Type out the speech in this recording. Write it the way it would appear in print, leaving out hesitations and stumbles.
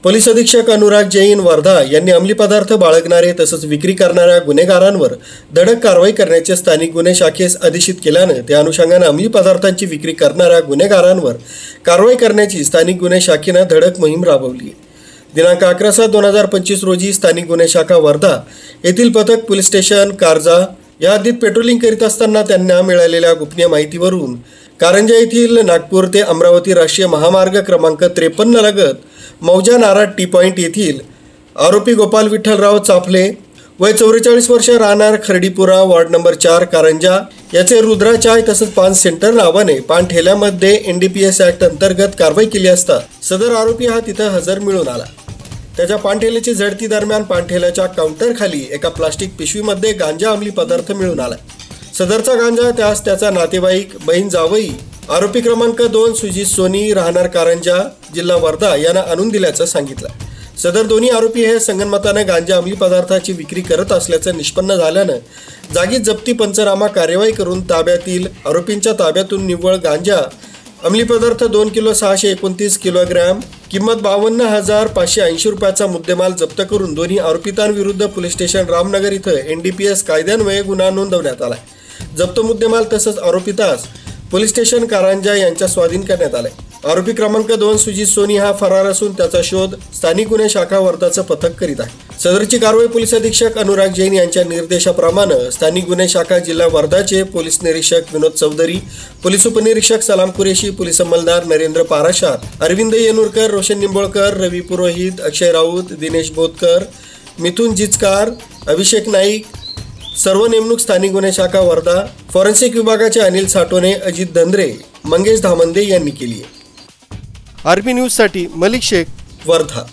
Police अधीक्षक अनुराग जैन वर्धा यांनी अंमली पदार्थ बाळगणारे तसंच विक्री करणाऱ्या गुन्हेगारांवर धडक कारवाई करण्याचे स्थानिक गुन्हे शाखेस आदेशित केल्यानं त्या अनुषंगाने अंमली पदार्थांची विक्री करणाऱ्या गुन्हेगारांवर कारवाई करण्याची स्थानिक गुन्हे शाखेनं धडक मोहीम राबवली। दिनांक 11/7/2025 रोजी स्थानिक गुन्हे शाखा वर्धा येथील पथक पोलीस स्टेशन कारजा या हद्दीत पेट्रोलिंग करीत असताना त्यांना मिळालेल्या गुप्तनीय माहितीवरून कारंजा येथील नागपूर ते अमरावती राष्ट्रीय महामार्ग क्रमांक 53 लगत मौजा नाराज टी पॉइंट येथील आरोपी गोपाल विठ्ठलराव चाफले वय 44 वर्ष राहणार खर्डीपुरा वार्ड नंबर 4 कारंजा याचे रुद्रा चाय तसंच पान सेंटर नावाने पान ठेल्यामध्ये NDPS ऍक्ट अंतर्गत कारवाई केली असता सदर आरोपी हा तिथे हजर मिळून आला। त्याच्या पानठेल्याची झडती दरम्यान पानठेल्याच्या काउंटर खाली एका प्लास्टिक पिशवीमध्ये गांजा अंमली पदार्थ मिळून आला। सदरचा गांजा त्यास त्याचा नातेवाईक बहीण जावई आरोपी क्रमांक 2 सुजित सोनी राहणार कारंजा जिल्हा वर्धा यांना आणून दिल्याचं सांगितलं। सदर दोन्ही आरोपी हे संगनमताने गांजा अंमली पदार्थाची विक्री करत असल्याचं निष्पन्न झाल्यानं जागीच जप्ती पंचनामा कार्यवाही करून ताब्यातील आरोपींच्या ताब्यातून निव्वळ गांजा अंमली पदार्थ 2 किलो 629 किलोग्रॅम किंमत 52,580 रुपयाचा मुद्देमाल जप्त करून दोन्ही आरोपितांविरुद्ध पोलीस स्टेशन रामनगर इथं NDPS कायद्यान्वये गुन्हा नोंदवण्यात आला। जप्त मुद्देमाल तसंच आरोपितास पोलीस स्टेशन कारंजा यांच्या स्वाधीन करण्यात आले। आरोपी क्रमांक 2 सुजित सोनी हा फरार असून त्याचा शोध स्थानिक गुन्हे शाखा वर्धाचं पथक करीत आहे। सदरची कारवाई पोलीस अधीक्षक अनुराग जैन यांच्या निर्देशाप्रमाणे स्थानिक गुन्हे शाखा जिल्हा वर्धाचे पोलीस निरीक्षक विनोद चौधरी, पोलीस उपनिरीक्षक सलाम कुरेशी, पोलीस अंमलदार नरेंद्र पाराशार, अरविंद येनुरकर, रोशन निंबोळकर, रवी पुरोहित, अक्षय राऊत, दिनेश बोधकर, मिथुन जिचकार, अभिषेक नाईक सर्व नेमणूक स्थानिक गुन्हे शाखा वर्धा, फॉरेन्सिक विभागाचे अनिल साटोने, अजित धंद्रे, मंगेश धामंदे यांनी केली आहे। RP न्यूज साठी मलिक शेख, वर्धा।